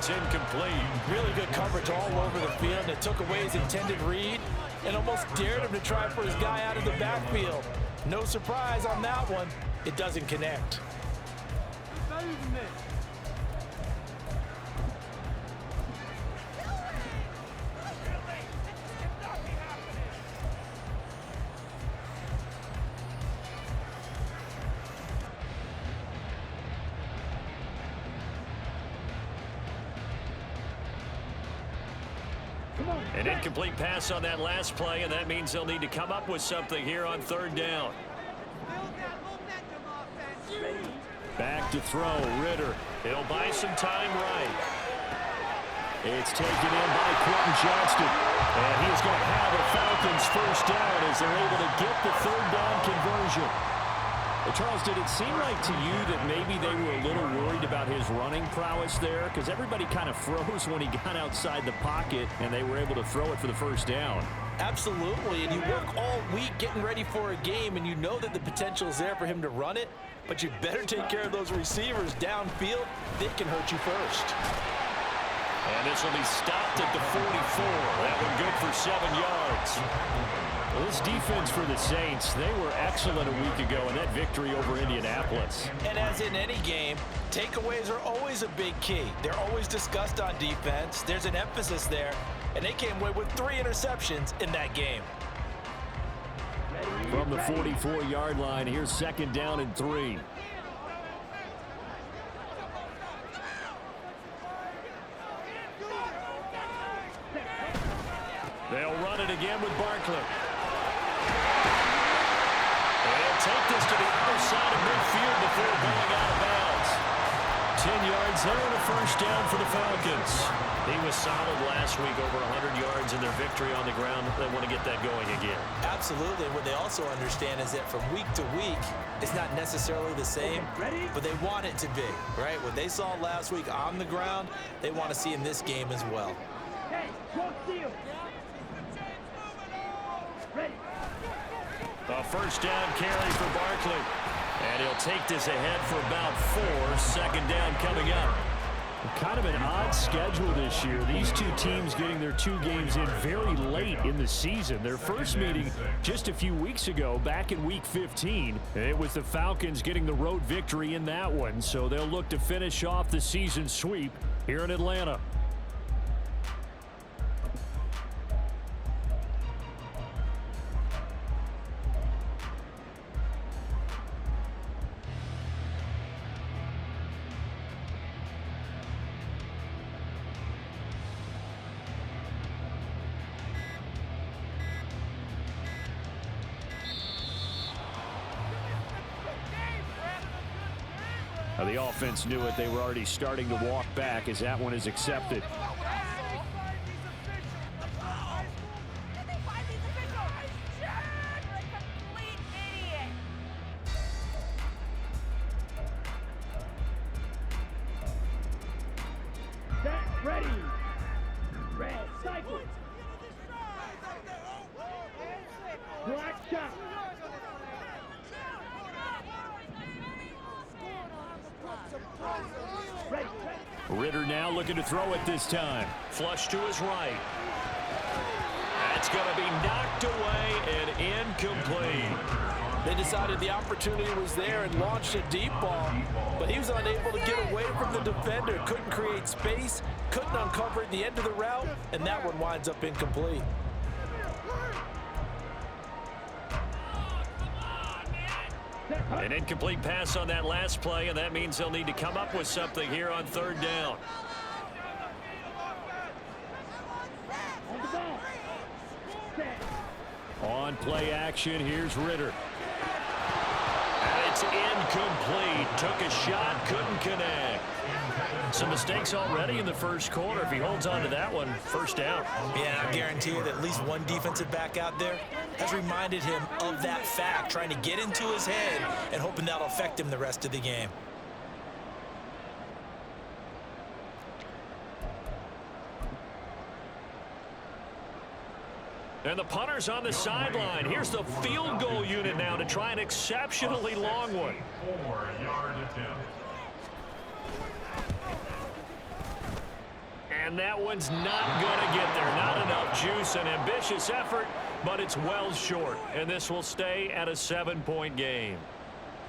It's incomplete. Really good coverage all over the field. It took away his intended read and almost dared him to try for his guy out of the backfield. No surprise on that one. It doesn't connect. Better than this. An incomplete pass on that last play, and that means they'll need to come up with something here on third down. Back to throw, Ritter. He'll buy some time right. It's taken in by Quentin Johnston. And he's going to have a Falcons first down as they're able to get the third down conversion. Well, Charles, did it seem like to you that maybe they were a little worried about his running prowess there? Because everybody kind of froze when he got outside the pocket, and they were able to throw it for the first down. Absolutely, and you work all week getting ready for a game, and you know that the potential is there for him to run it, but you better take care of those receivers downfield. They can hurt you first. And this will be stopped at the 44. That one good for 7 yards. Well, this defense for the Saints, they were excellent a week ago in that victory over Indianapolis. And as in any game, takeaways are always a big key. They're always discussed on defense. There's an emphasis there, and they came away with 3 interceptions in that game. From the 44-yard line, here's second down and 3. They'll run it again with Barkley. They'll take this to the other side of midfield before going out of bounds. 10 yards there and a first down for the Falcons. He was solid last week, over 100 yards in their victory on the ground. They want to get that going again. Absolutely. What they also understand is that from week to week, it's not necessarily the same, but they want it to be, right? What they saw last week on the ground, they want to see in this game as well. Hey, walk deal. Ready. A first down carry for Barkley. And he'll take this ahead for about 4. Second down coming up. Kind of an odd schedule this year. These two teams getting their 2 games in very late in the season. Their first meeting just a few weeks ago, back in Week 15. It was the Falcons getting the road victory in that one, so they'll look to finish off the season sweep here in Atlanta. The offense knew it. They were already starting to walk back as that one is accepted. Set, ready. Red, cycle. Black shot. Ritter now looking to throw it this time. Flush to his right. That's going to be knocked away and incomplete. They decided the opportunity was there and launched a deep ball, but he was unable to get away from the defender. Couldn't create space, couldn't uncover at the end of the route, and that one winds up incomplete. An incomplete pass on that last play, and that means they'll need to come up with something here on third down. On play action, here's Ritter. And it's incomplete. Took a shot, couldn't connect. Some mistakes already in the first quarter. If he holds on to that one, first down. Yeah, I guarantee you that at least one defensive back out there has reminded him of that fact, trying to get into his head and hoping that'll affect him the rest of the game. And the punter's on the sideline. Here's the field goal unit now to try an exceptionally long one. 4-yard attempt. And that one's not going to get there. Not enough juice. An ambitious effort, but it's well short. And this will stay at a 7-point game.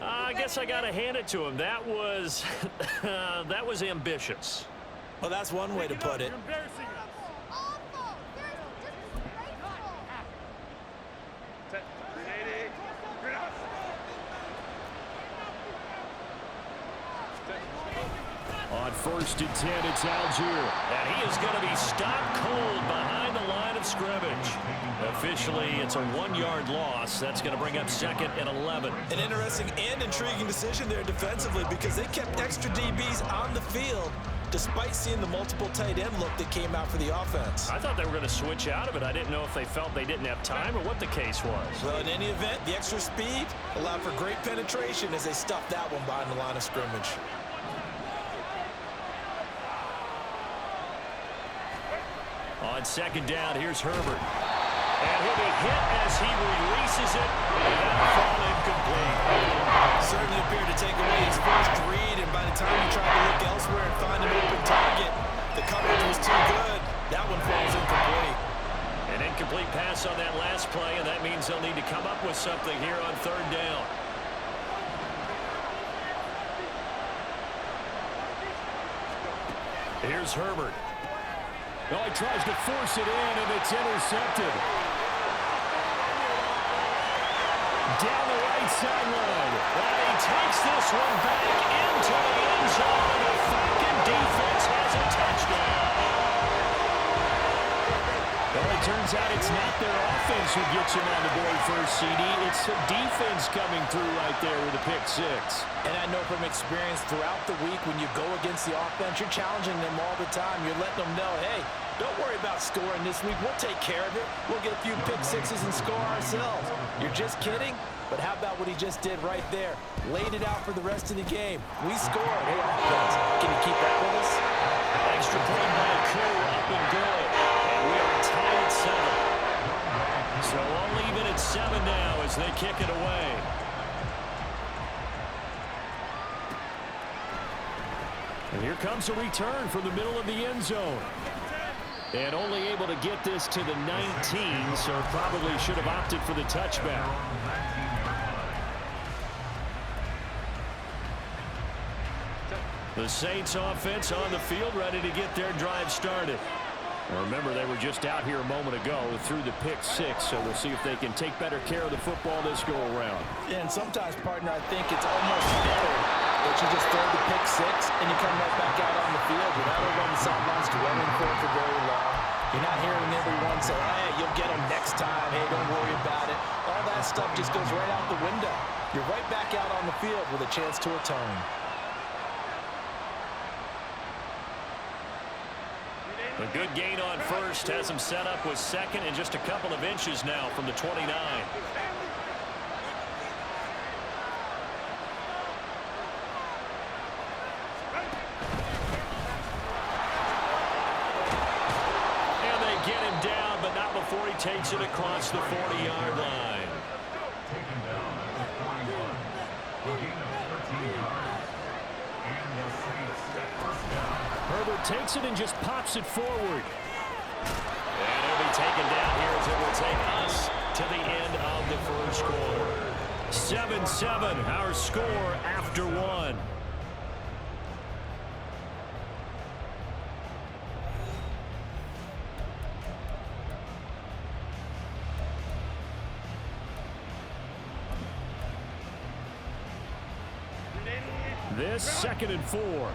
I guess I got to hand it to him. That was, that was ambitious. Well, that's one way to put it. On 1st and 10, it's Algier. And he is going to be stopped cold behind the line of scrimmage. Officially, it's a 1-yard loss. That's going to bring up 2nd and 11. An interesting and intriguing decision there defensively because they kept extra DBs on the field despite seeing the multiple tight end look that came out for the offense. I thought they were going to switch out of it. I didn't know if they felt they didn't have time or what the case was. Well, in any event, the extra speed allowed for great penetration as they stuffed that one behind the line of scrimmage. On 2nd down, here's Herbert. And he'll be hit as he releases it. And that'll fall incomplete. Certainly appeared to take away his first read, and by the time he tried to look elsewhere and find an open target, the coverage was too good. That one falls incomplete. An incomplete pass on that last play, and that means they'll need to come up with something here on 3rd down. Here's Herbert. Oh, he tries to force it in, and it's intercepted. Down the right sideline. And he takes this one back into the end zone. The Falcon defense has a touchdown. Well, it turns out it's not their offense who gets him on the board first, CD. It's the defense coming through right there with a pick 6. And I know from experience throughout the week when you go against the offense, you're challenging them all the time. You're letting them know, hey, don't worry about scoring this week. We'll take care of it. We'll get a few pick 6s and score ourselves. You're just kidding? But how about what he just did right there? Laid it out for the rest of the game. We scored. Hey, offense, can you keep that with us? Extra point by Koo, up and good. And we are tied at 7. So only even at 7 now as they kick it away. And here comes a return from the middle of the end zone. And only able to get this to the 19, so probably should have opted for the touchback. The Saints offense on the field, ready to get their drive started. Remember, they were just out here a moment ago through the pick 6, so we'll see if they can take better care of the football this go-around. Yeah, and sometimes, partner, I think it's almost better that you just throw the pick 6 and you come right back out on the field. You're not over on the sidelines dwelling for it for very long. You're not hearing everyone say, hey, you'll get them next time. Hey, don't worry about it. All that stuff just goes right out the window. You're right back out on the field with a chance to atone. A good gain on first has him set up with 2nd and just a couple of inches now from the 29. And they get him down, but not before he takes it across the 40-yard line. Herbert takes it and just pops it forward. And it'll be taken down here as it will take us to the end of the first quarter. 7-7, our score after 1. This 2nd and 4.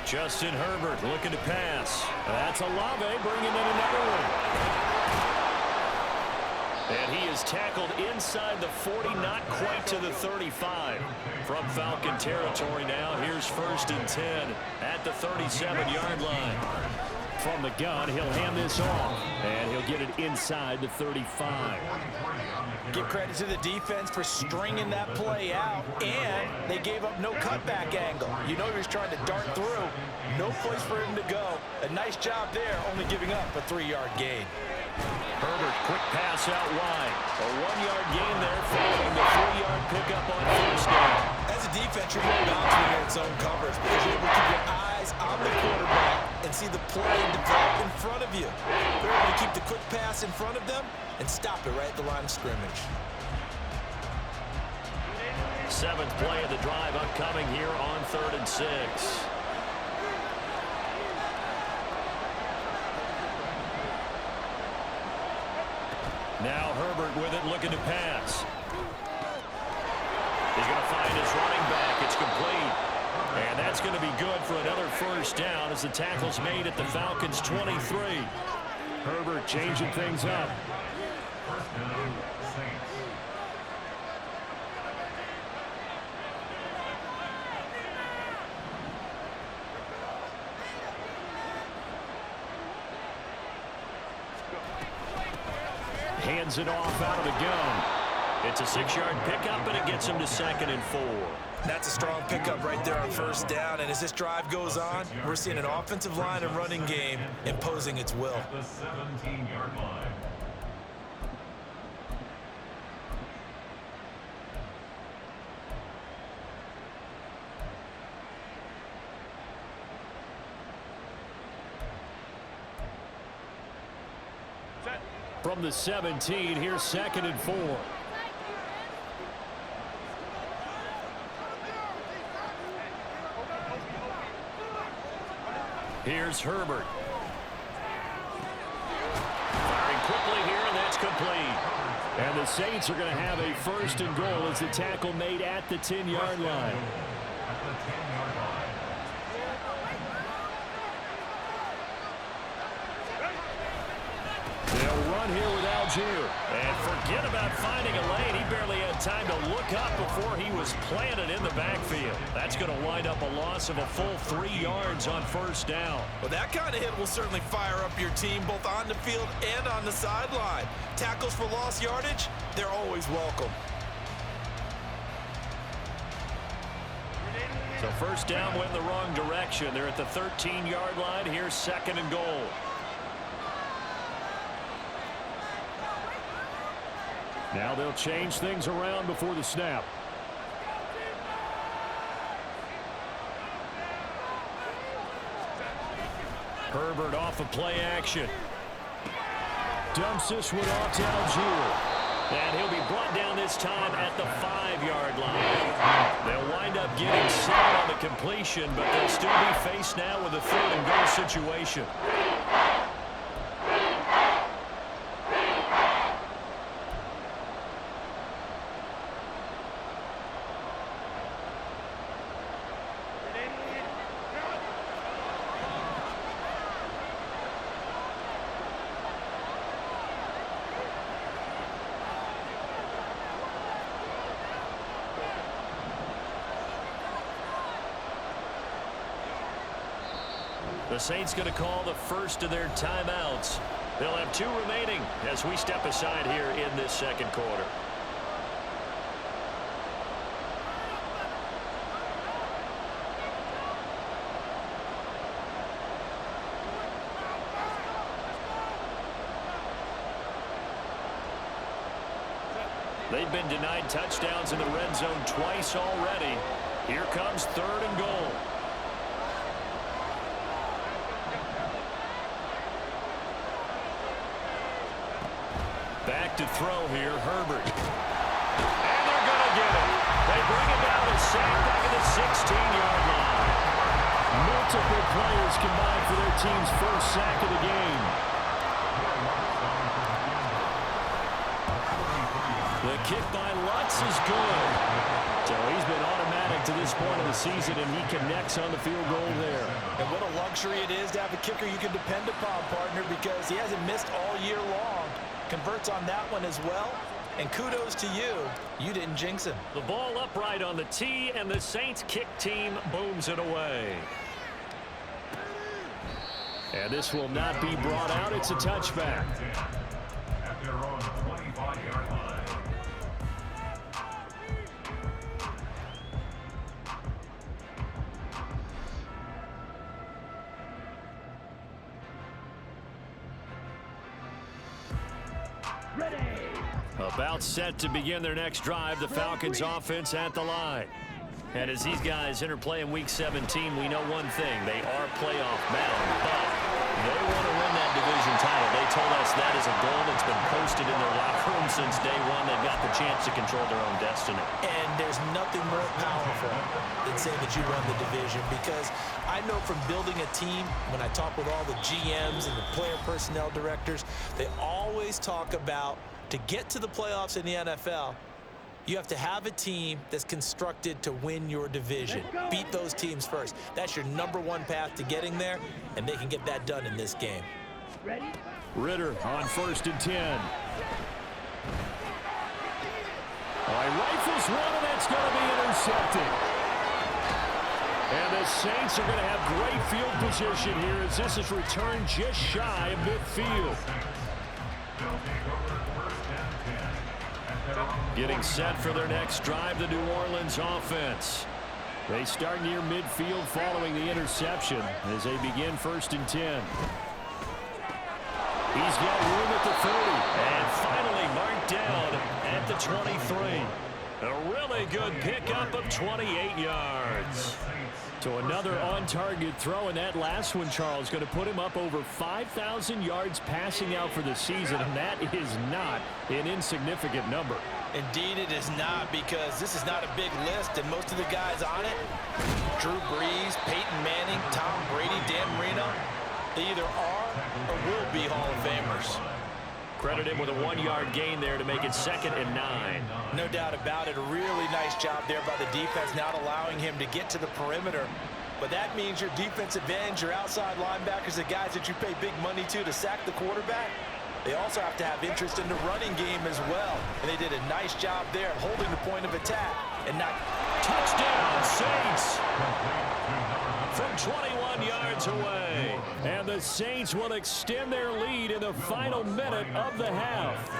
Justin Herbert looking to pass. That's Olave bringing in another one. And he is tackled inside the 40, not quite to the 35. From Falcon territory now, here's 1st and 10 at the 37-yard line. From the gun, he'll hand this off, and he'll get it inside the 35. Give credit to the defense for stringing that play out, and they gave up no cutback angle. You know he was trying to dart through. No place for him to go. A nice job there, only giving up a 3-yard gain. Herbert, quick pass out wide. A 1-yard gain there following the 3-yard pickup on 1st down. As a defense, you're more bound to in its own coverage because you're able see the play develop in front of you. They're able to keep the quick pass in front of them and stop it right at the line of scrimmage. 7th play of the drive upcoming here on 3rd and 6. Now Herbert with it, looking to pass. He's going to find his running back. It's complete. And that's going to be good for another first down as the tackle's made at the Falcons' 23. Herbert changing things up. First down, Saints. Hands it off out of the gun. It's a 6-yard pickup, and it gets him to 2nd and 4. That's a strong pickup right there on first down. And as this drive goes on, we're seeing an offensive line and running game imposing its will. At the 17-yard line. From the 17, here's 2nd and 4. Here's Herbert. Firing quickly here, and that's complete. And the Saints are going to have a 1st and goal as the tackle made at the 10-yard line. At the 10-yard line. They'll run here with Algier. And forget about finding a lane. He barely had time to look up before he was planted in the backfield. That's going to wind up a loss of a full 3 yards on first down. Well, that kind of hit will certainly fire up your team both on the field and on the sideline. Tackles for lost yardage, they're always welcome. So first down went in the wrong direction. They're at the 13-yard line. Here's 2nd and goal. Now they'll change things around before the snap. Herbert off of play action. Dumps this one off to Algier. And he'll be brought down this time at the 5-yard line. They'll wind up getting 7 on the completion, but they'll still be faced now with a 3rd and goal situation. The Saints going to call the first of their timeouts. They'll have 2 remaining as we step aside here in this 2nd quarter. They've been denied touchdowns in the red zone twice already. Here comes 3rd and goal. Back to throw here, Herbert. And they're going to get it. They bring it down to sack back at the 16-yard line. Multiple players combined for their team's first sack of the game. The kick by Lutz is good. So he's been automatic to this point of the season, and he connects on the field goal there. And what a luxury it is to have a kicker you can depend upon, partner, because he hasn't missed all year long. Converts on that one as well. And kudos to you. You didn't jinx him. The ball upright on the tee, and the Saints kick team booms it away. And this will not be brought out. It's a touchback. At their own 25-yard line. About set to begin their next drive. The Falcons offense at the line. And as these guys interplay in Week 17, we know one thing. They are playoff bound, but they want to win that division title. They told us that is a goal that's been posted in their locker room since day one. They've got the chance to control their own destiny. And there's nothing more powerful than saying that you won the division, because I know from building a team, when I talk with all the GMs and the player personnel directors, they always talk about, to get to the playoffs in the NFL, you have to have a team that's constructed to win your division. Beat those teams first. That's your #1 path to getting there, and they can get that done in this game. Ready? Ritter on 1st and 10. All right, rifles one, and that's going to be intercepted. And the Saints are going to have great field position here as this is returned just shy of midfield. Getting set for their next drive, the New Orleans offense. They start near midfield following the interception as they begin 1st and 10. He's got room at the 30 and finally marked down at the 23. A really good pickup of 28 yards. So another on-target throw, and that last one, Charles, going to put him up over 5,000 yards passing out for the season, and that is not an insignificant number. Indeed it is not, because this is not a big list, and most of the guys on it, Drew Brees, Peyton Manning, Tom Brady, Dan Marino, they either are or will be Hall of Famers. Credit him with a 1-yard gain there to make it 2nd and 9. No doubt about it. A really nice job there by the defense, not allowing him to get to the perimeter. But that means your defensive ends, your outside linebackers, the guys that you pay big money to sack the quarterback, they also have to have interest in the running game as well. And they did a nice job there holding the point of attack and not. Touchdown, Saints! From 21 yards away. And the Saints will extend their lead in the final minute of the half.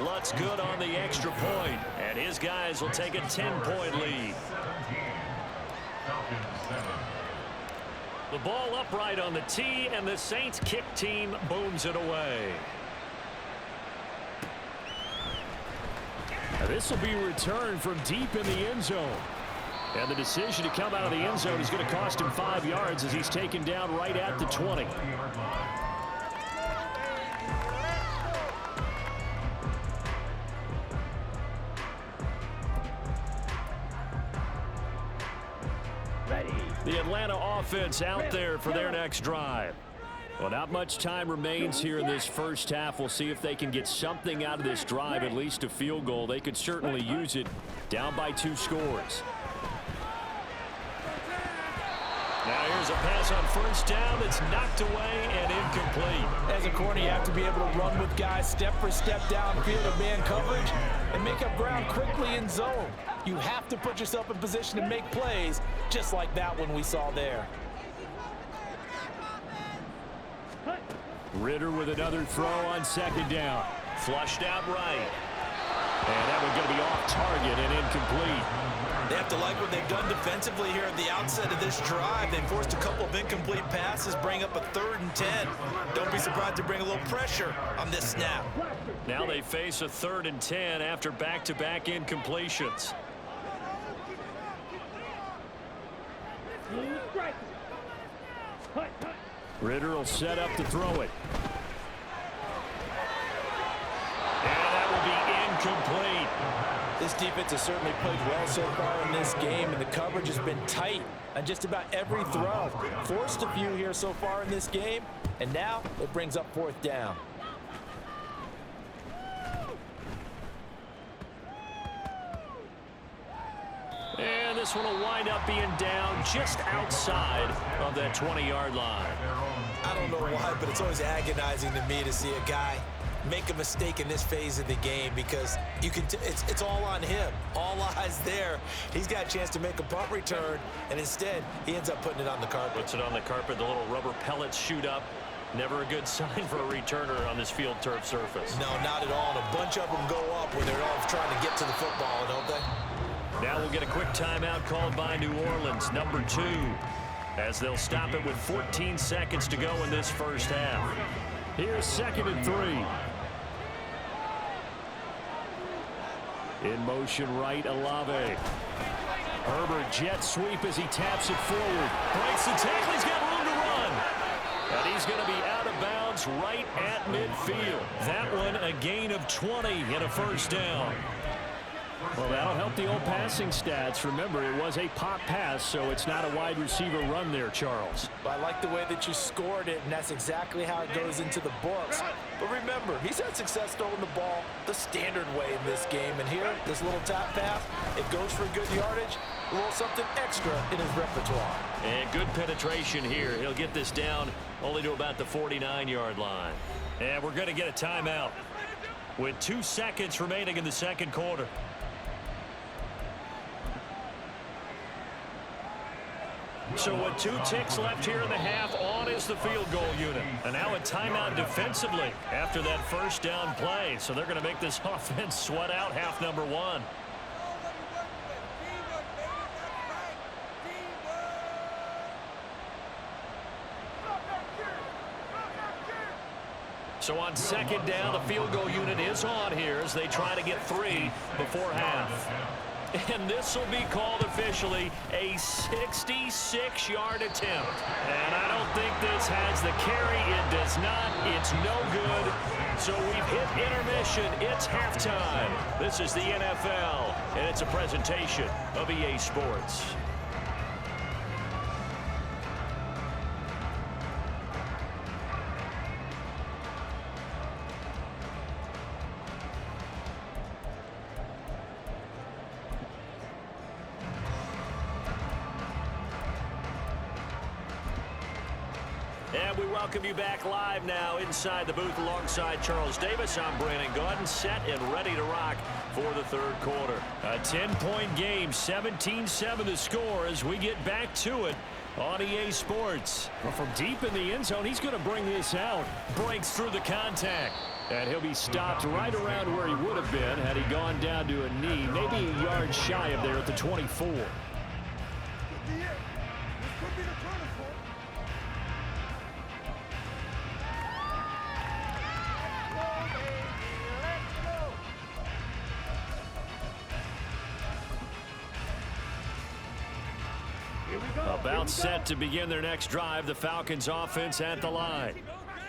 Lutz good on the extra point, and his guys will take a 10-point lead. The ball upright on the tee, and the Saints kick team booms it away. Now this will be returned from deep in the end zone. And the decision to come out of the end zone is going to cost him 5 yards as he's taken down right at the 20. Ready. The Atlanta offense out there for their next drive. Well, not much time remains here in this first half. We'll see if they can get something out of this drive, at least a field goal. They could certainly use it, down by 2 scores. Now here's a pass on 1st down that's knocked away and incomplete. As a corner, you have to be able to run with guys step for step downfield of man coverage and make up ground quickly in zone. You have to put yourself in position to make plays, just like that one we saw there. Ritter with another throw on 2nd down. Flushed out right. And that one's going to be off target and incomplete. They have to like what they've done defensively here at the outset of this drive. They forced a couple of incomplete passes, bring up a 3rd and 10. Don't be surprised to bring a little pressure on this snap. Now they face a 3rd and 10 after back-to-back incompletions. Ritter will set up to throw it. And that will be incomplete. This defense has certainly played well so far in this game, and the coverage has been tight on just about every throw. Forced a few here so far in this game, and now it brings up 4th down. And this one will wind up being down just outside of that 20-yard line. I don't know why, but it's always agonizing to me to see a guy make a mistake in this phase of the game, because you can it's all on him. All eyes there. He's got a chance to make a punt return, and instead he ends up putting it on the carpet. Puts it on the carpet. The little rubber pellets shoot up. Never a good sign for a returner on this field turf surface. No, not at all. And a bunch of them go up when they're all trying to get to the football, don't they? Now we'll get a quick timeout called by New Orleans, number 2, as they'll stop it with 14 seconds to go in this first half. Here's 2nd and 3. In motion right, Olave. Herbert jet sweep as he taps it forward. Breaks the tackle. He's got room to run. And he's going to be out of bounds right at midfield. That one a gain of 20 and a first down. Well, that'll help the old passing stats. Remember, it was a pop pass, so it's not a wide receiver run there, Charles. I like the way that you scored it, and that's exactly how it goes into the books. But remember, he's had success throwing the ball the standard way in this game. And here, this little top pass, it goes for good yardage, a little something extra in his repertoire. And good penetration here. He'll get this down only to about the 49-yard line. And we're going to get a timeout with 2 seconds remaining in the second quarter. So with 2 ticks left here in the half, on is the field goal unit. And now a timeout defensively after that first down play. So they're going to make this offense sweat out half number 1. So on second down, the field goal unit is on here as they try to get 3 before half. And this will be called officially a 66-yard attempt. And I don't think this has the carry. It does not. It's no good. So we've hit intermission. It's halftime. This is the NFL, and it's a presentation of EA Sports. And we welcome you back live now inside the booth alongside Charles Davis. I'm Brandon Gaudin, set and ready to rock for the third quarter. A 10-point game, 17-7 the score as we get back to it on EA Sports. Well, from deep in the end zone, he's going to bring this out. Breaks through the contact. And he'll be stopped right around where he would have been had he gone down to a knee, maybe a yard shy of there at the 24. About set to begin their next drive, the Falcons offense at the line.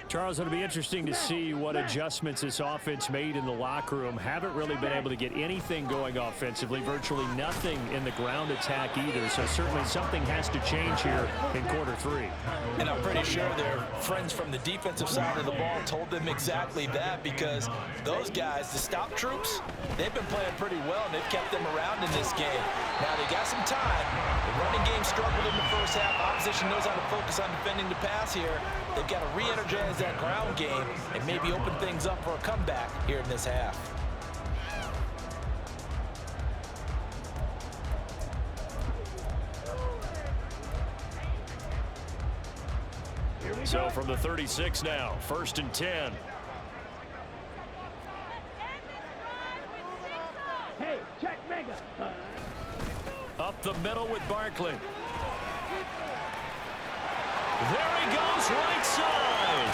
Charles, it'll be interesting to see what adjustments this offense made in the locker room. Haven't really been able to get anything going offensively, virtually nothing in the ground attack either. So certainly something has to change here in quarter 3. And I'm pretty sure their friends from the defensive side of the ball told them exactly that, because those guys, the stop troops, they've been playing pretty well, and they've kept them around in this game. Now, they got some time. The running game struggled in the first half. Opposition knows how to focus on defending the pass here. They've got to re-energize that ground game and maybe open things up for a comeback here in this half. So from the 36 now, 1st and 10. Hey, check mega. Up the middle with Barkley. There he goes, right side.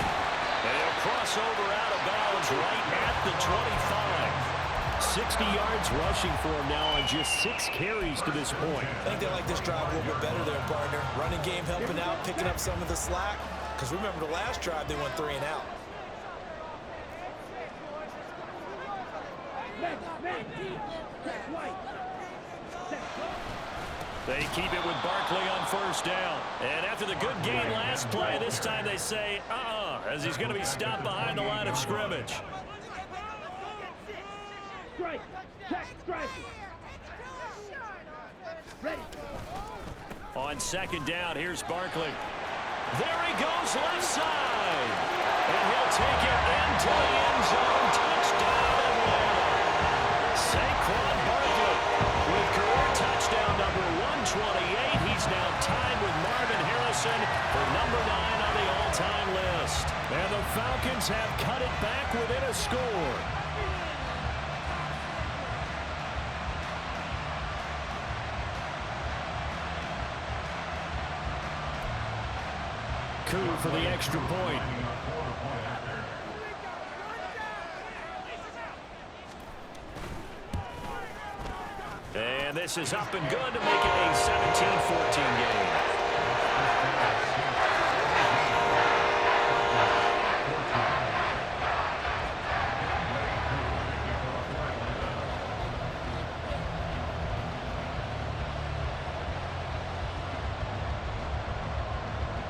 And he'll cross over out of bounds right at the 25. 60 yards rushing for him now on just 6 carries to this point. I think they like this drive a little bit better there, partner. Running game helping out, picking up some of the slack. Because remember, the last drive, they went 3 and out. They keep it with Barkley on 1st down. And after the good game last play, this time they say, as he's going to be stopped behind the line of scrimmage. Strike. Check. Strike. Ready. On 2nd down, here's Barkley. There he goes, left side. And he'll take it into the end zone. Touchdown, Atlanta. Saquon Barkley with career touchdown number 128. He's now tied with Marvin Harrison for number 9 on the all-time list. And the Falcons have cut it back within a score. Coup for the extra point. And this is up and good to make it a 17-14 game.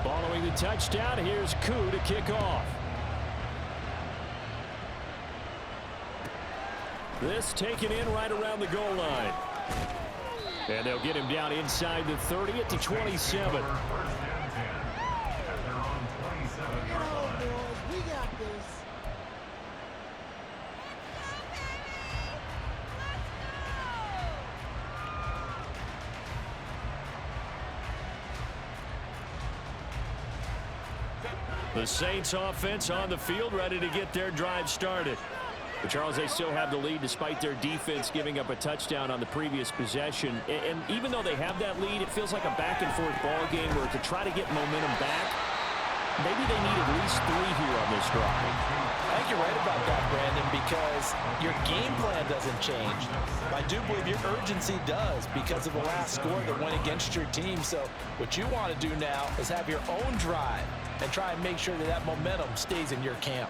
Following the touchdown, here's Koo to kick off. This taken in right around the goal line. And they'll get him down inside the 30 at the 27. The Saints offense on the field, ready to get their drive started. But Charles, they still have the lead despite their defense giving up a touchdown on the previous possession. And even though they have that lead, it feels like a back-and-forth ball game where to try to get momentum back, maybe they need at least 3 here on this drive. I think you're right about that, Brandon, because your game plan doesn't change. I do believe your urgency does because of the last score that went against your team. So what you want to do now is have your own drive and try and make sure that that momentum stays in your camp.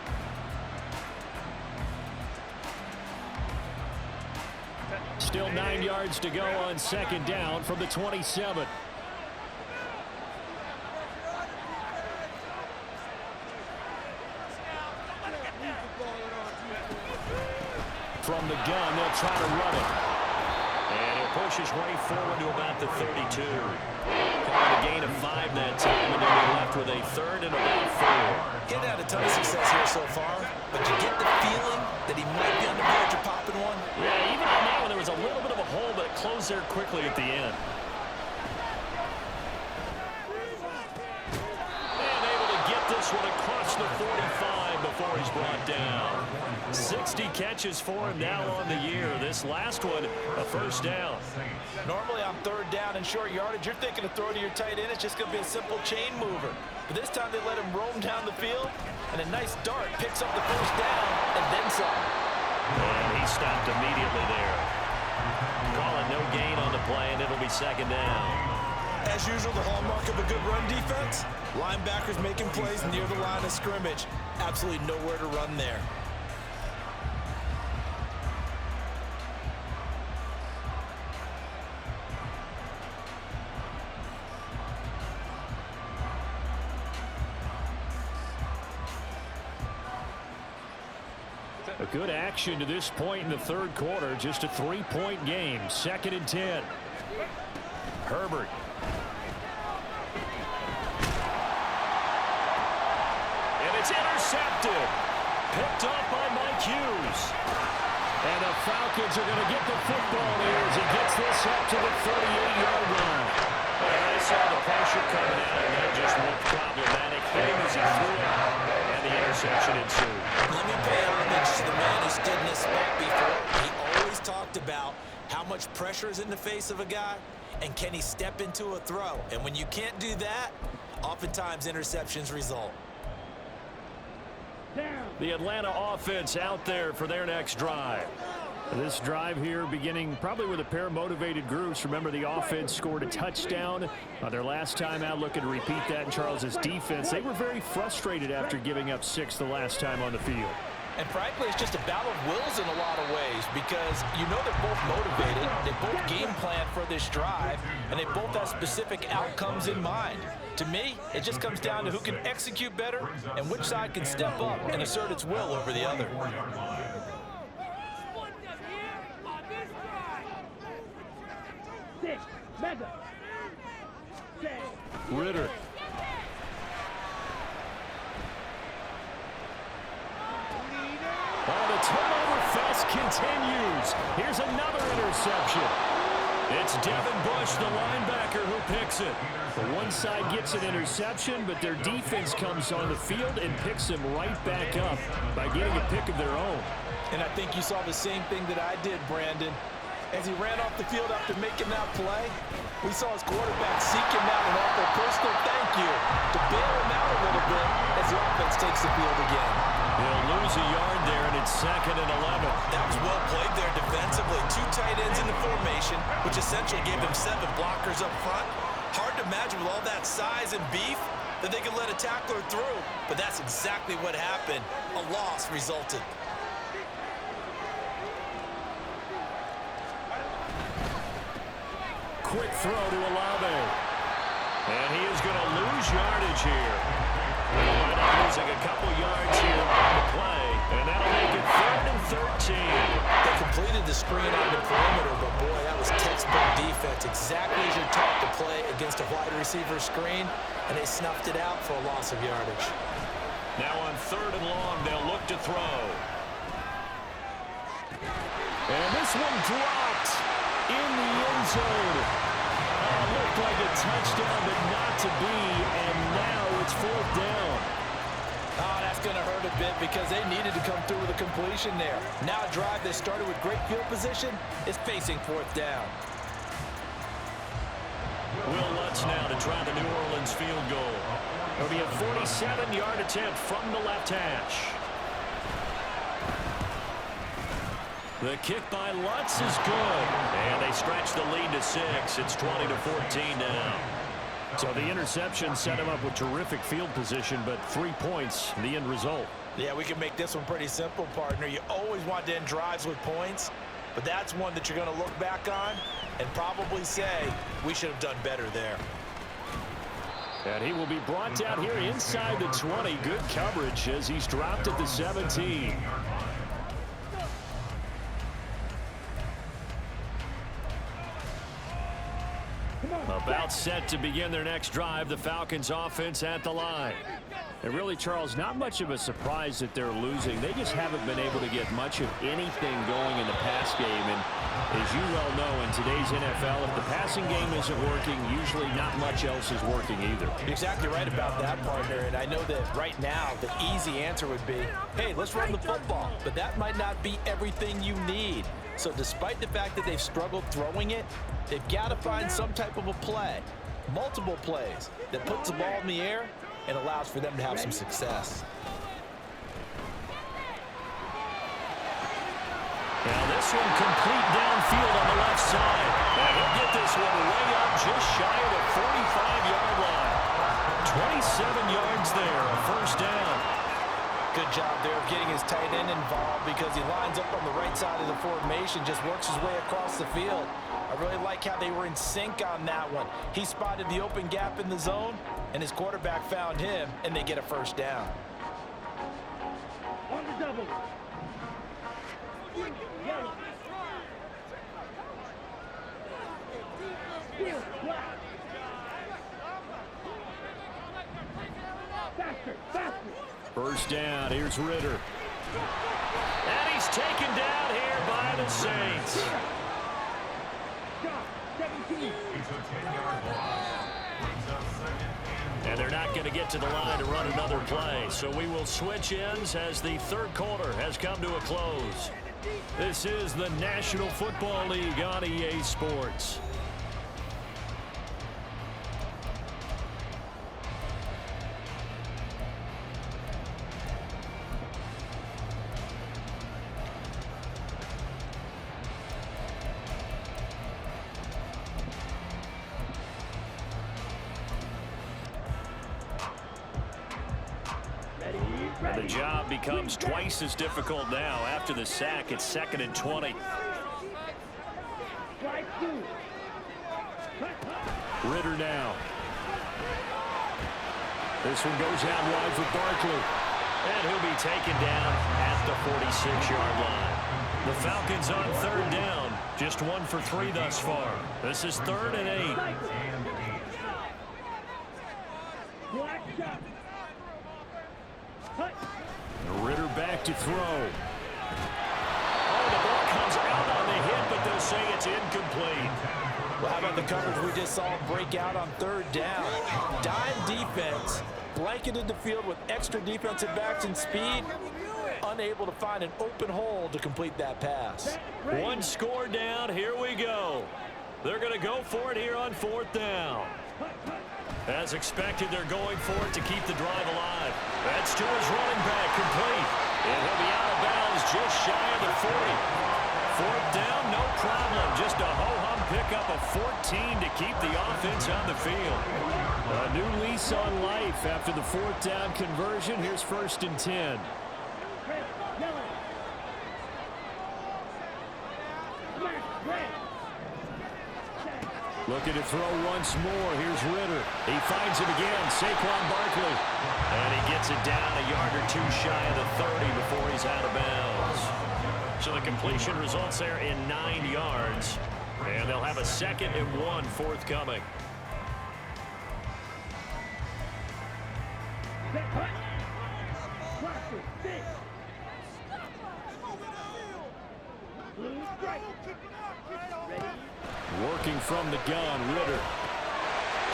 Still 9 yards to go on second down from the 27. From the gun, they'll try to run it. And it pushes way forward to about the 32. Calling a gain of 5 that time, and they'll be left with a 3rd and about 4. Getting had a ton of success here so far, but you get the feeling that he might be on the verge of popping one. Yeah, even on that one, there was a little bit of a hole, but it closed there quickly at the end. And able to get this one across the 45 before he's brought down. 60 catches for him now on the year. This last one, a first down. Normally on 3rd down and short yardage, you're thinking of throwing to your tight end. It's just going to be a simple chain mover. But this time they let him roam down the field, and a nice dart picks up the first down and then some. And he stopped immediately there. Call it no gain on the play, and it'll be 2nd down. As usual, the hallmark of a good run defense, linebackers making plays near the line of scrimmage. Absolutely nowhere to run there. A good action to this point in the 3rd quarter. Just a 3-point game. 2nd and 10. Herbert. And it's intercepted. Picked up by Mike Hughes. And the Falcons are going to get the football here as he gets this up to the 38-yard line. And I saw the pressure coming out, and that just looked problematic. Hit him as he threw it, and the interception ensued. Let me pay homage to the man who stood in this spot before. He always talked about how much pressure is in the face of a guy, and can he step into a throw. And when you can't do that, oftentimes interceptions result. The Atlanta offense out there for their next drive. This drive here beginning probably with a pair of motivated groups. Remember, the offense scored a touchdown their last time out, looking to repeat that in Charles's defense. They were very frustrated after giving up 6 the last time on the field. And frankly, it's just a battle of wills in a lot of ways because you know they're both motivated, they both game plan for this drive, and they both have specific outcomes in mind. To me, it just comes down to who can execute better and which side can step up and assert its will over the other. Mega. Ritter. The turnover fest continues. Here's another interception. It's Devin Bush, the linebacker, who picks it. The one side gets an interception, but their defense comes on the field and picks him right back up by getting a pick of their own. And I think you saw the same thing that I did, Brandon. As he ran off the field after making that play, we saw his quarterback seek him out and offer a personal thank you to bail him out a little bit as the offense takes the field again. He'll lose a yard there, and it's 2nd and 11. That was well played there defensively. 2 tight ends in the formation, which essentially gave them 7 blockers up front. Hard to imagine with all that size and beef that they could let a tackler through, but that's exactly what happened. A loss resulted. Quick throw to Olave. And he is going to lose yardage here. He'll wind up losing a couple yards here on the play, and that'll make it 3rd and 13. They completed the screen on the perimeter, but boy, that was textbook defense. Exactly as you're taught to play against a wide receiver screen, and they snuffed it out for a loss of yardage. Now on 3rd and long, they'll look to throw. And this one dropped in the end zone. Looked like a touchdown, but not to be, and now it's 4th down. Oh, that's going to hurt a bit because they needed to come through with a completion there. Now a drive that started with great field position is facing 4th down. Will Lutz now to try the New Orleans field goal. It'll be a 47-yard attempt from the left hash. The kick by Lutz is good. And they stretch the lead to 6. It's 20-14 now. So the interception set him up with terrific field position, but 3 points, the end result. Yeah, we can make this one pretty simple, partner. You always want to end drives with points, but that's one that you're going to look back on and probably say, we should have done better there. And he will be brought down here inside the 20. Good coverage as he's dropped at the 17. About set to begin their next drive, the Falcons offense at the line. And really, Charles, not much of a surprise that they're losing. They just haven't been able to get much of anything going in the pass game. And as you well know, in today's NFL, if the passing game isn't working, usually not much else is working either. You're exactly right about that, partner. And I know that right now, the easy answer would be, hey, let's run the football. But that might not be everything you need. So despite the fact that they've struggled throwing it, they've got to find some type of a play, multiple plays, that puts the ball in the air and allows for them to have some success. Now this one complete downfield on the left side. And he'll get this one way up just shy of the 45-yard line. 27 yards there, a 1st down. Good job there of getting his tight end involved because he lines up on the right side of the formation, just works his way across the field. I really like how they were in sync on that one. He spotted the open gap in the zone, and his quarterback found him, and they get a 1st down. On the double. Yellow. Field, black. Faster, faster. 1st down, here's Ritter. And he's taken down here by the Saints. Stop, 17. It's a 10-yard loss. Brings up 2nd and And they're not going to get to the line to run another play. So we will switch ends as the 3rd quarter has come to a close. This is the National Football League on EA Sports. And the job becomes twice as difficult now. After the sack, it's 2nd and 20. Ritter now. This one goes out wide for Barkley. And he'll be taken down at the 46-yard line. The Falcons on 3rd down. Just 1 for 3 thus far. This is 3rd and 8. Black shot. Ritter back to throw. Oh, the ball comes out on the hit, but they'll say it's incomplete. Well, how about the coverage we just saw break out on 3rd down? Dime defense, blanketed the field with extra defensive backs and speed, unable to find an open hole to complete that pass. 1 score down, here we go. They're going to go for it here on 4th down. As expected, they're going for it to keep the drive alive. That's to his running back, complete. And he'll be out of bounds just shy of the 40. Fourth down, no problem. Just a ho-hum pickup of 14 to keep the offense on the field. A new lease on life after the fourth down conversion. Here's 1st and 10. Looking to throw once more. Here's Ritter. He finds him again. Saquon Barkley. And he gets it down a yard or two shy of the 30 before he's out of bounds. So the completion results there in 9 yards. And they'll have a 2nd and 1 forthcoming. Working from the gun, Ritter.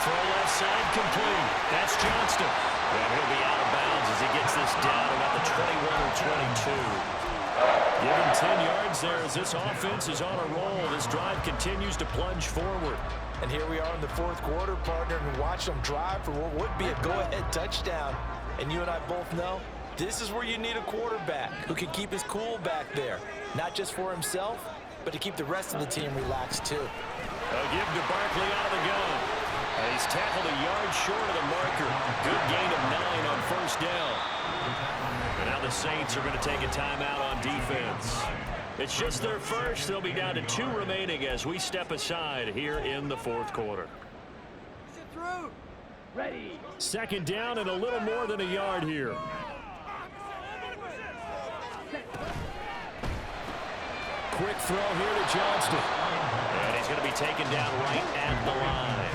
Throw left side complete. That's Johnston. And he'll be out of bounds as he gets this down about the 21 or 22. Give him 10 yards there as this offense is on a roll. This drive continues to plunge forward. And here we are in the fourth quarter, partner, and watch them drive for what would be a go-ahead touchdown. And you and I both know this is where you need a quarterback who can keep his cool back there, not just for himself, but to keep the rest of the team relaxed too. They'll give to Barkley out of the gun. He's tackled a yard short of the marker. Good gain of 9 on 1st down. And now the Saints are going to take a timeout on defense. It's just their first. They'll be down to 2 remaining as we step aside here in the fourth quarter. Ready. 2nd down and a little more than a yard here. Quick throw here to Johnston. And he's going to be taken down right at the line.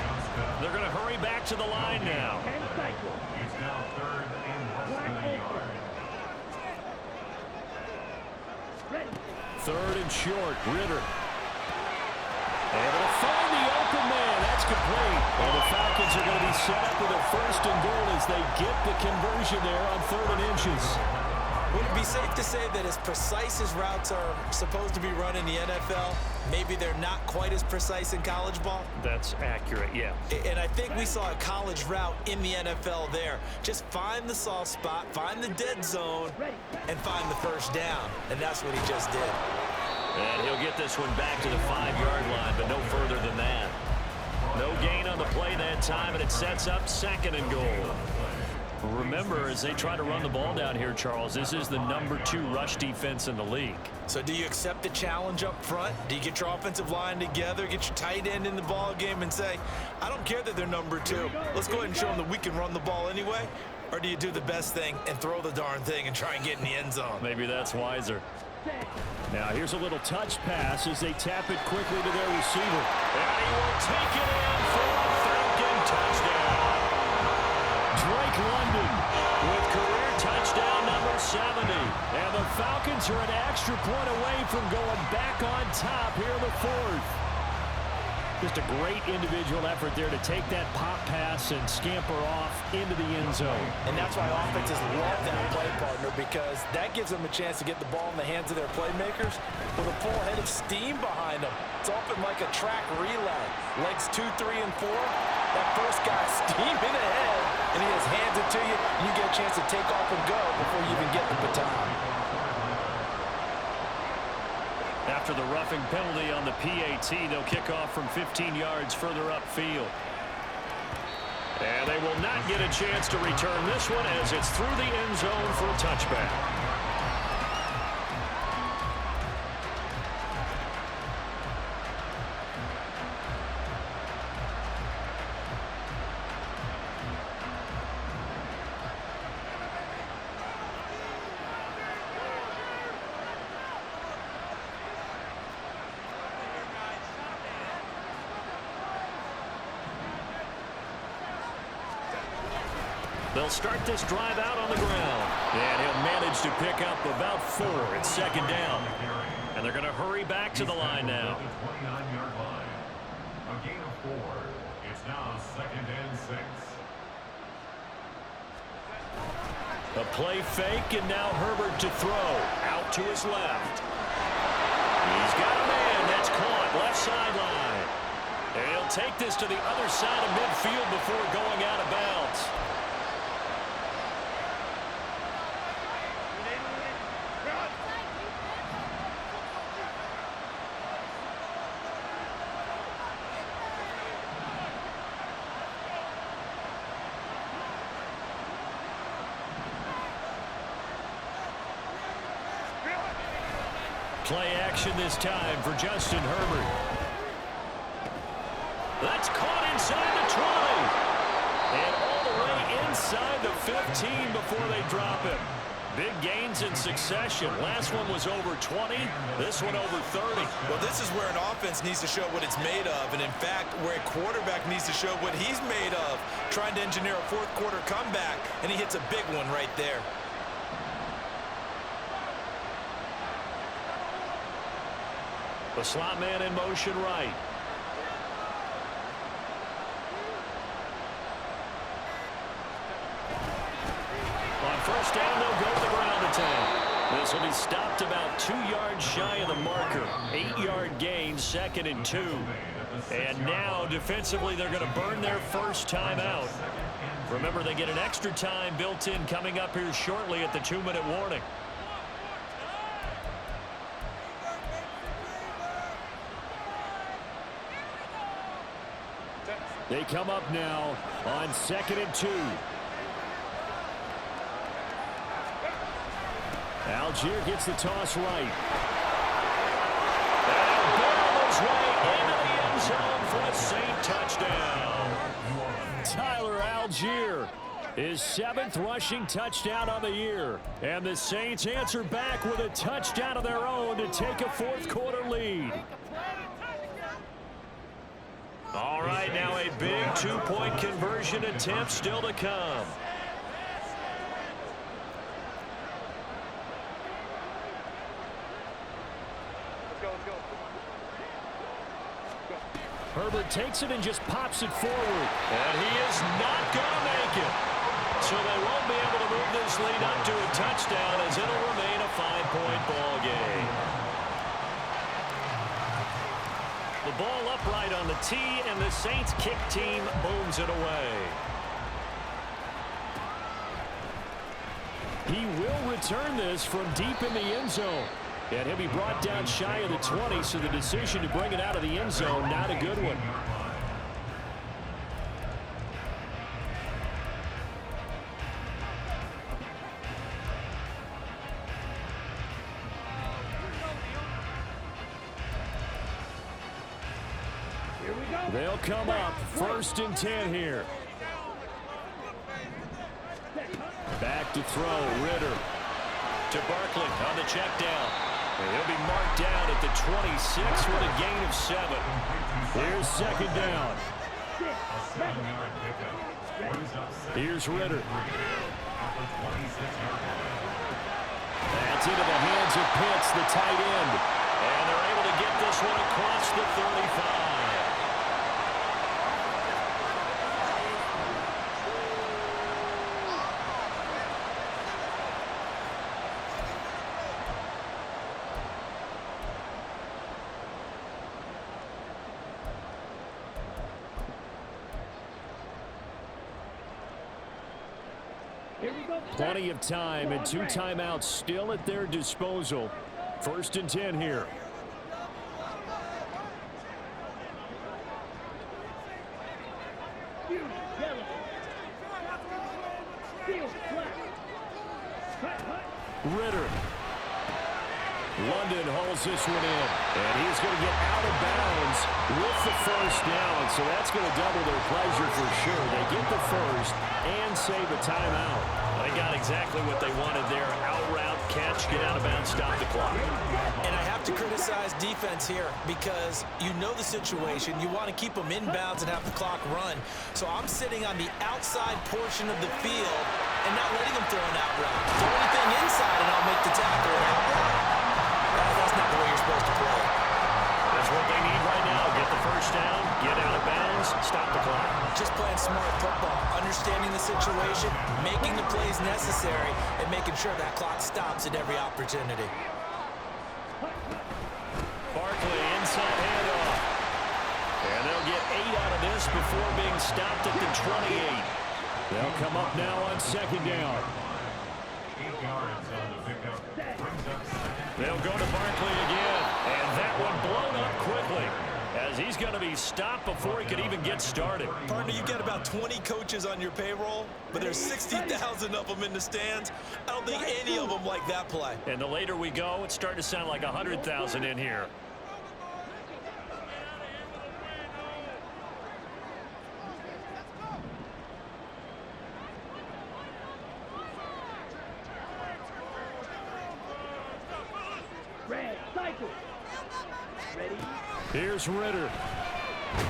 They're going to hurry back to the line now. It's now 3rd and less than a yard. 3rd and short, Ritter. Able to find the open man. That's complete. And the Falcons are going to be set up with a 1st and goal as they get the conversion there on 3rd and inches. Would it be safe to say that as precise as routes are supposed to be run in the NFL, maybe they're not quite as precise in college ball? That's accurate, yeah. And I think we saw a college route in the NFL there. Just find the soft spot, find the dead zone, and find the 1st down. And that's what he just did. And he'll get this one back to the 5-yard line, but no further than that. No gain on the play that time, and it sets up 2nd and goal. Remember, as they try to run the ball down here, Charles, this is the number 2 rush defense in the league. So do you accept the challenge up front? Do you get your offensive line together, get your tight end in the ball game and say, I don't care that they're number 2. Let's go ahead and show them that we can run the ball anyway? Or do you do the best thing and throw the darn thing and try and get in the end zone? Maybe that's wiser. Now here's a little touch pass as they tap it quickly to their receiver. And he will take it in for a Falcon touchdown. Drake London With career touchdown number 70. and the Falcons are an extra point away from going back on top here in the 4th. Just a great individual effort there to take that pop pass and scamper off into the end zone. And that's why offenses love that play, partner, because that gives them a chance to get the ball in the hands of their playmakers with a full head of steam behind them. It's often like a track relay. Legs 2, 3, and 4. That first guy steaming ahead, and he just hands it to you, and you get a chance to take off and go before you even get the baton. After the roughing penalty on the PAT, they'll kick off from 15 yards further upfield. And they will not get a chance to return this one as it's through the end zone for a touchback. They'll start this drive out on the ground. And he'll manage to pick up about 4. It's 2nd down. And they're going to hurry back to the line now. 29-yard line. A gain of 4. It's now 2nd and 6. A play fake, and now Herbert to throw. Out to his left. He's got a man. That's caught. Left sideline. And he'll take this to the other side of midfield before going out of bounds. Play action this time for Justin Herbert. That's caught inside the 20. And all the way inside the 15 before they drop him. Big gains in succession. Last one was over 20. This one over 30. Well, this is where an offense needs to show what it's made of. And, in fact, where a quarterback needs to show what he's made of. Trying to engineer a fourth-quarter comeback, and he hits a big one right there. The slot man in motion right. On first down, they'll go to the ground attack. This will be stopped about 2 yards shy of the marker. 8-yard gain, 2nd and 2. And now, defensively, they're going to burn their first time out. Remember, they get an extra time built in coming up here shortly at the 2-minute warning. They come up now on 2nd and 2. Algier gets the toss right. And ball his way into the end zone for a Saint touchdown. Tyler Algier, his 7th rushing touchdown on the year. And the Saints answer back with a touchdown of their own to take a fourth-quarter lead. All right, now a big 2-point conversion attempt still to come. Herbert takes it and just pops it forward. And he is not going to make it. So they won't be able to move this lead up to a touchdown as it'll remain a 5-point ball game. The ball upright on the tee, and the Saints kick team booms it away. He will return this from deep in the end zone. And he'll be brought down shy of the 20, so the decision to bring it out of the end zone, not a good one. They'll come up 1st and 10 here. Back to throw, Ritter. To Barkley on the check down. And he'll be marked down at the 26 with a gain of 7. Here's 2nd down. Here's Ritter. That's into the hands of Pitts, the tight end. And they're able to get this one across the 35. Plenty of time and 2 timeouts still at their disposal. 1st and 10 here. Ritter. London hauls this one in. And he's going to get out of bounds with the first down. So that's going to double their pleasure for sure. They get the first and save a timeout. They got exactly what they wanted there. Out route, catch, get out of bounds, stop the clock. And I have to criticize defense here because you know the situation. You want to keep them inbounds and have the clock run. So I'm sitting on the outside portion of the field and not letting them throw an out route. Throw anything inside and I'll make the tackle. An out route? That's not the way you're supposed to play. That's what they need right now. Get the first down, get out of bounds, stop the clock. Just playing smart football, understanding the situation, making the plays necessary, and making sure that clock stops at every opportunity. Barkley, inside handoff. And they'll get 8 out of this before being stopped at the 28. They'll come up now on 2nd down. 8 yards on the pickup. Brings up 2nd. They'll go to Barkley again. And that one blown up quickly as as he's going to be stopped before he could even get started. Partner, you get about 20 coaches on your payroll, but there's 60,000 of them in the stands. I don't think any of them like that play. And the later we go, it's starting to sound like 100,000 in here. Red, cycle. Ready? Here's Ritter. He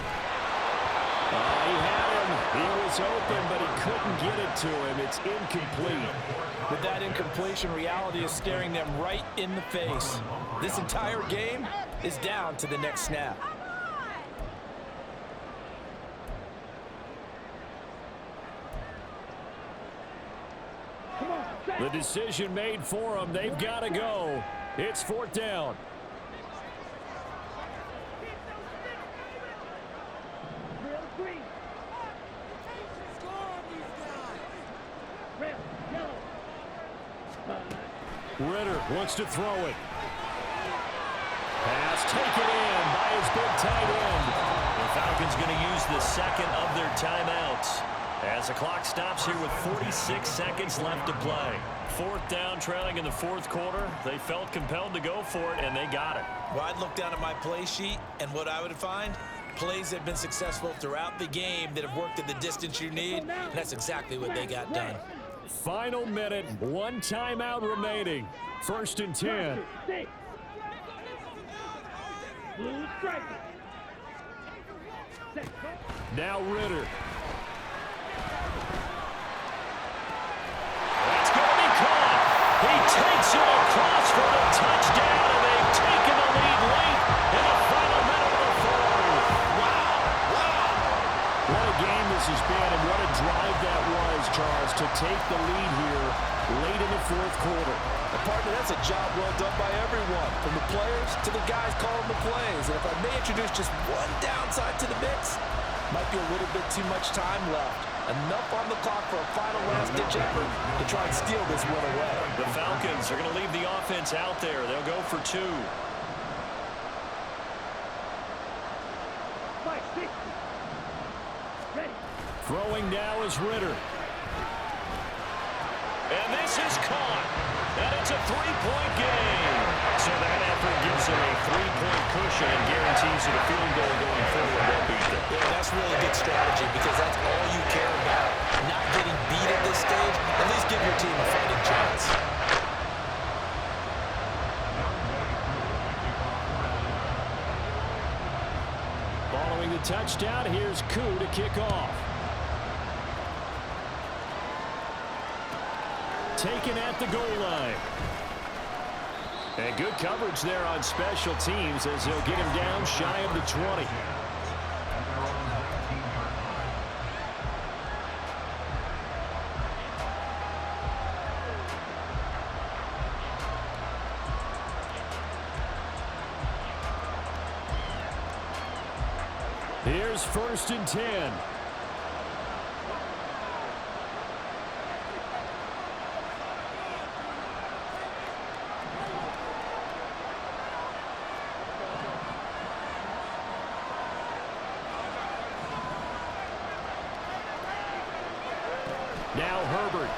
had him. He was open, but he couldn't get it to him. It's incomplete. With that incompletion, reality is staring them right in the face. This entire game is down to the next snap. The decision made for them. They've got to go. It's 4th down. Real green. Red, yellow. Ritter wants to throw it. Pass taken in by his big tight end. The Falcons going to use the second of their timeouts as the clock stops here with 46 seconds left to play. 4th down, trailing in the 4th quarter. They felt compelled to go for it, and they got it. Well, I'd look down at my play sheet, and what I would find, plays that have been successful throughout the game that have worked at the distance you need, and that's exactly what they got done. Final minute, 1 timeout remaining. 1st and 10. Six. Blue striker. Set. Now Ritter. He takes it across for the touchdown, and they've taken the lead late in the final minute of the 4th. Wow. What a game this has been, and what a drive that was, Charles, to take the lead here late in the 4th quarter. Partner, that's a job well done by everyone, from the players to the guys calling the plays. And if I may introduce just one downside to the mix, might be a little bit too much time left. Enough on the clock for a final last-ditch effort to try and steal this one away. The Falcons are going to leave the offense out there. They'll go for 2. 560. Ready. Throwing now is Ritter. And this is caught. And it's a 3-point game. So that effort gives them a 3-point cushion and guarantees that a field goal going forward won't beat them. Yeah, that's really good strategy because that's all you care about. Not getting beat at this stage. At least give your team a fighting chance. Following the touchdown, here's Koo to kick off. Taken at the goal line. And good coverage there on special teams as they'll get him down shy of the 20. Here's 1st and 10. Now Herbert.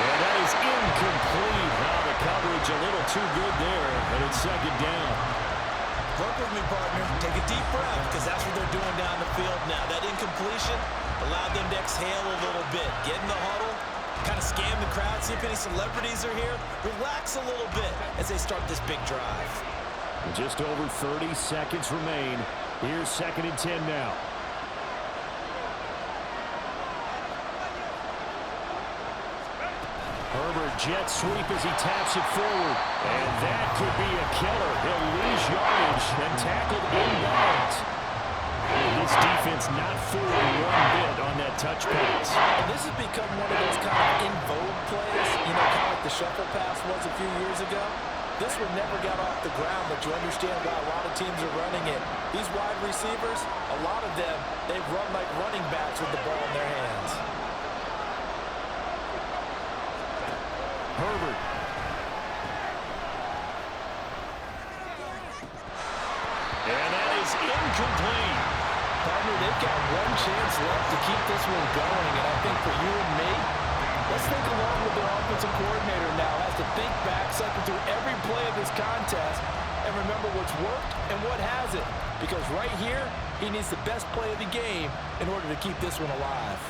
And that is incomplete. Now the coverage a little too good there, and it's 2nd down. Work with me, partner. Take a deep breath because that's what they're doing down the field now. That incompletion allowed them to exhale a little bit. Get in the huddle, kind of scan the crowd, see if any celebrities are here. Relax a little bit as they start this big drive. Just over 30 seconds remain. Here's 2nd and 10 now. Herbert jet sweep as he taps it forward. And that could be a killer. He'll lose yardage and tackled inbounds. This defense not fooling one bit on that touch pass. And this has become one of those kind of in vogue plays, you know, kind of like the shuffle pass was a few years ago. This one never got off the ground, but you understand why a lot of teams are running it. These wide receivers, a lot of them, they run like running backs with the ball in their hands. Herbert. And that is incomplete. Partner, they've got one chance left to keep this one going, and I think for you and me, let's think along with their offensive coordinator now. Has to think back, cycle through every play of this contest, and remember what's worked and what hasn't. Because right here, he needs the best play of the game in order to keep this one alive.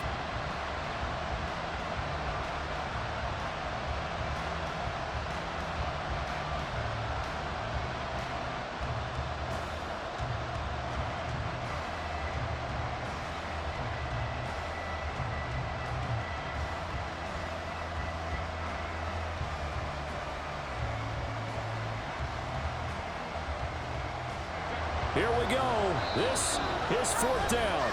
Here we go. This is fourth down.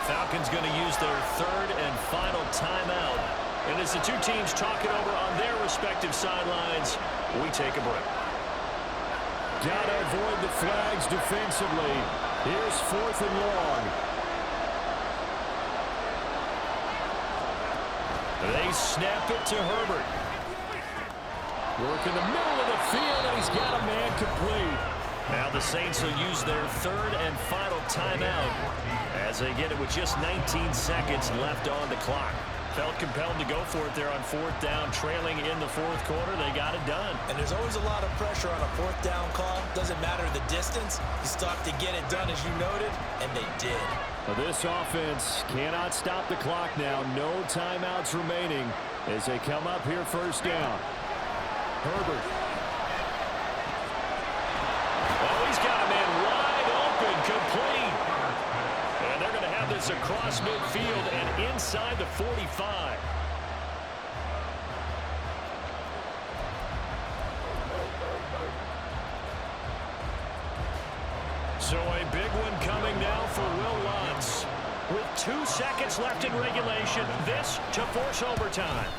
Falcons going to use their third and final timeout. And as the two teams talk it over on their respective sidelines, we take a break. Gotta avoid the flags defensively. Here's fourth and long. They snap it to Herbert. Work in the middle of the field, and he's got a man complete. Now the Saints will use their third and final timeout as they get it with just 19 seconds left on the clock. Felt compelled to go for it there on fourth down, trailing in the fourth quarter. They got it done. And there's always a lot of pressure on a fourth down call. Doesn't matter the distance. You stop to get it done, as you noted, and they did. Well, this offense cannot stop the clock now. No timeouts remaining as they come up here first down. Herbert. Oh, he's got a man wide open, complete. And they're going to have this across midfield and inside the 45. So a big one coming now for Will Lutz. With 2 seconds left in regulation, this to force overtime.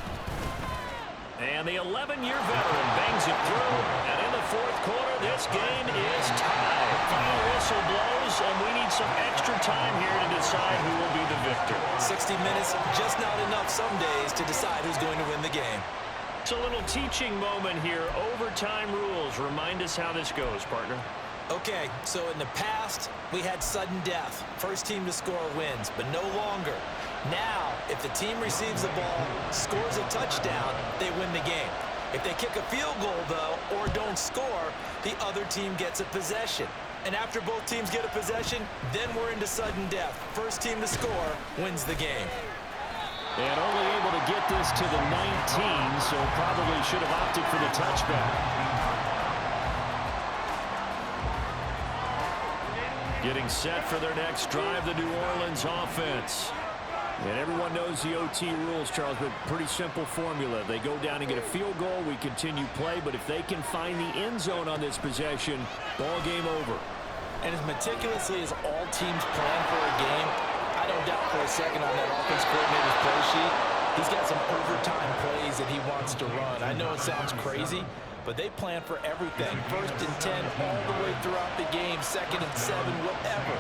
And the 11-year veteran bangs it through. And in the fourth quarter, this game is tied. Final whistle blows, and we need some extra time here to decide who will be the victor. 60 minutes, just not enough some days to decide who's going to win the game. It's a little teaching moment here. Overtime rules. Remind us how this goes, partner. Okay, so in the past, we had sudden death. First team to score wins, but no longer. Now, if the team receives the ball, scores a touchdown, they win the game. If they kick a field goal, though, or don't score, the other team gets a possession. And after both teams get a possession, then we're into sudden death. First team to score wins the game. And only able to get this to the 19, so probably should have opted for the touchback. Getting set for their next drive, the New Orleans offense. And everyone knows the OT rules, Charles, but pretty simple formula. They go down and get a field goal, we continue play, but if they can find the end zone on this possession, ball game over. And as meticulously as all teams plan for a game, I don't doubt for a second on that offense coordinator's play sheet, he's got some overtime plays that he wants to run. I know it sounds crazy, but they plan for everything. 1st and 10 all the way throughout the game, 2nd and 7, whatever.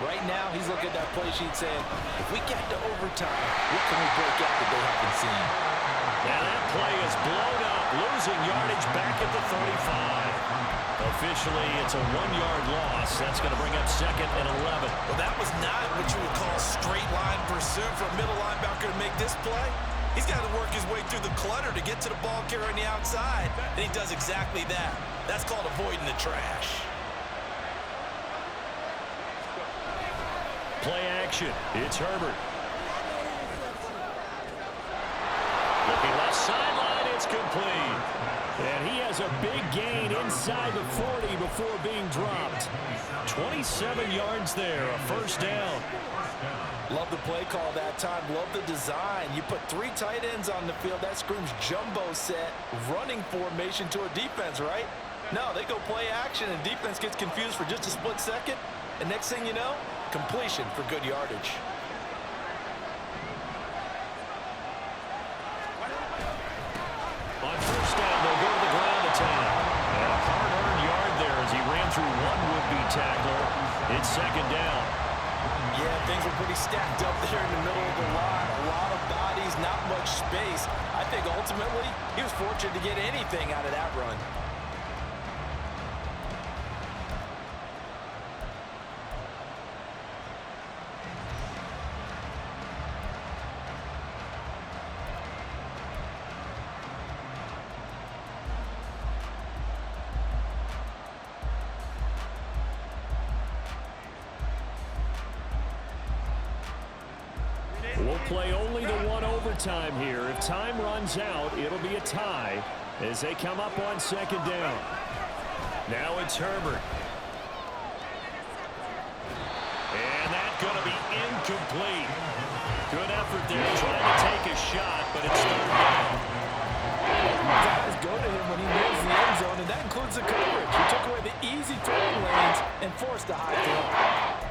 Right now, he's looking at that play sheet saying, if we get to overtime, what can we break out that they haven't seen? And that play is blown up, losing yardage back at the 35. Officially, it's a 1-yard loss. That's going to bring up 2nd and 11. Well, that was not what you would call straight line pursuit for a middle linebacker to make this play. He's got to work his way through the clutter to get to the ball carrier on the outside, and he does exactly that. That's called avoiding the trash. Play action. It's Herbert. Looking left sideline, it's complete. And he has a big gain inside the 40 before being dropped. 27 yards there, a first down. Love the play call that time. Love the design. You put 3 tight ends on the field. That screams jumbo set, running formation to a defense, right? No, they go play action, and defense gets confused for just a split second. And next thing you know, completion for good yardage. On first down, they'll go to the ground attack. And a hard-earned yard there as he ran through one would-be tackler. It's 2nd down. Yeah, things were pretty stacked up there in the middle of the line. A lot of bodies, not much space. I think ultimately he was fortunate to get anything out of that run. play only the one overtime here. If time runs out, it'll be a tie as they come up on second down. Now it's Herbert. And that's going to be incomplete. Good effort there trying to take a shot, but it's third down. Guys go to him when he nears the end zone, and that includes the coverage. He took away the easy throwing lanes and forced a high throw.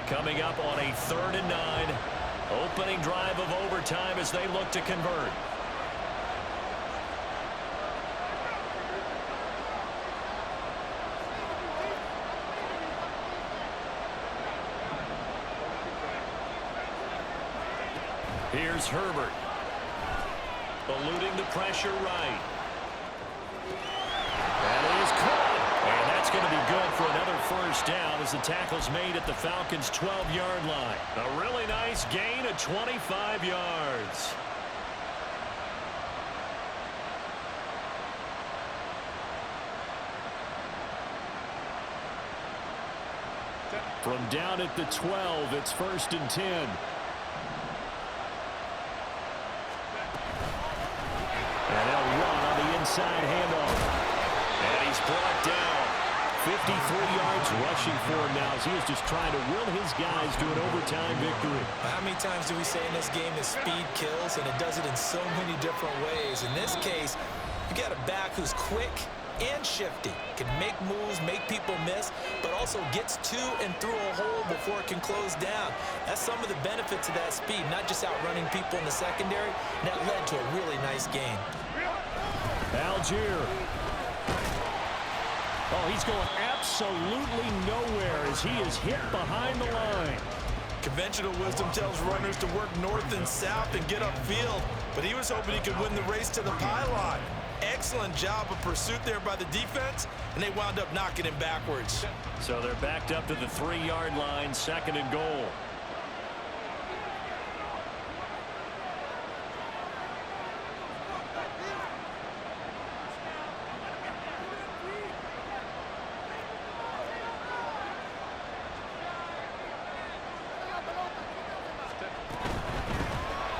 Coming up on a 3rd and 9. Opening drive of overtime as they look to convert. Here's Herbert. Eluding the pressure right. That is caught. And that's going to be good for another first down as the tackle's made at the Falcons' 12-yard line. A really nice gain of 25 yards. From down at the 12, it's 1st and 10. And they'll run on the inside handoff. And he's brought down. 53 yards rushing for him now as he was just trying to will his guys to an overtime victory. How many times do we say in this game that speed kills, and it does it in so many different ways? In this case, you got a back who's quick and shifty, can make moves, make people miss, but also gets to and through a hole before it can close down. That's some of the benefits of that speed, not just outrunning people in the secondary. And that led to a really nice gain. Algier. Oh, he's going absolutely nowhere as he is hit behind the line. Conventional wisdom tells runners to work north and south and get upfield, but he was hoping he could win the race to the pylon. Excellent job of pursuit there by the defense, and they wound up knocking him backwards. So they're backed up to the 3-yard line, 2nd and goal.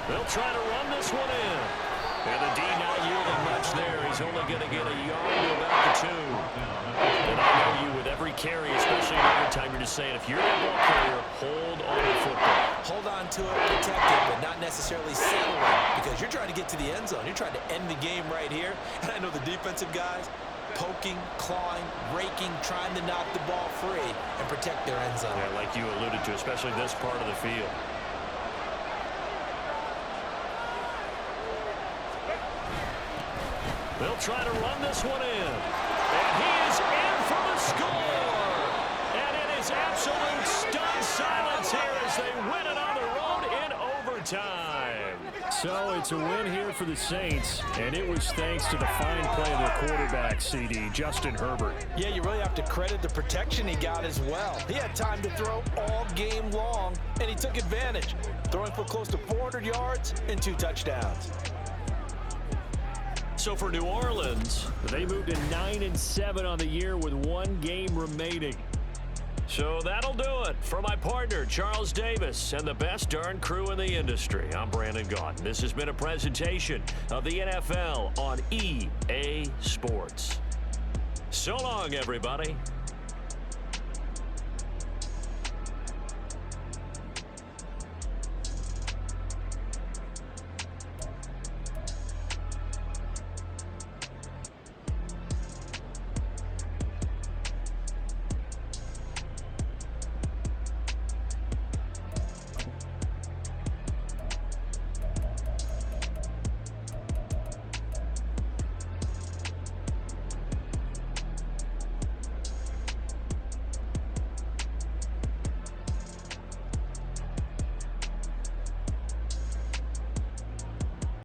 They'll try to run this one in. And the D not yielding much there. He's only going to get a yard to about the 2. And I know you with every carry, especially in overtime, you're just saying if you're a ball carrier, hold on to the football. Hold on to it, protect it, but not necessarily settle it, because you're trying to get to the end zone. You're trying to end the game right here. And I know the defensive guys poking, clawing, raking, trying to knock the ball free and protect their end zone. Yeah, like you alluded to, especially this part of the field. They'll try to run this one in. And he is in for the score. And it is absolute stunned silence here as they win it on the road in overtime. So it's a win here for the Saints, and it was thanks to the fine play of their quarterback, CD, Justin Herbert. Yeah, you really have to credit the protection he got as well. He had time to throw all game long, and he took advantage, throwing for close to 400 yards and 2 touchdowns. So for New Orleans, They moved to 9-7 on the year with 1 game remaining. so that'll do it. For my partner, Charles Davis, and the best darn crew in the industry, I'm Brandon Gaudin. This has been a presentation of the NFL on EA Sports. So long, everybody.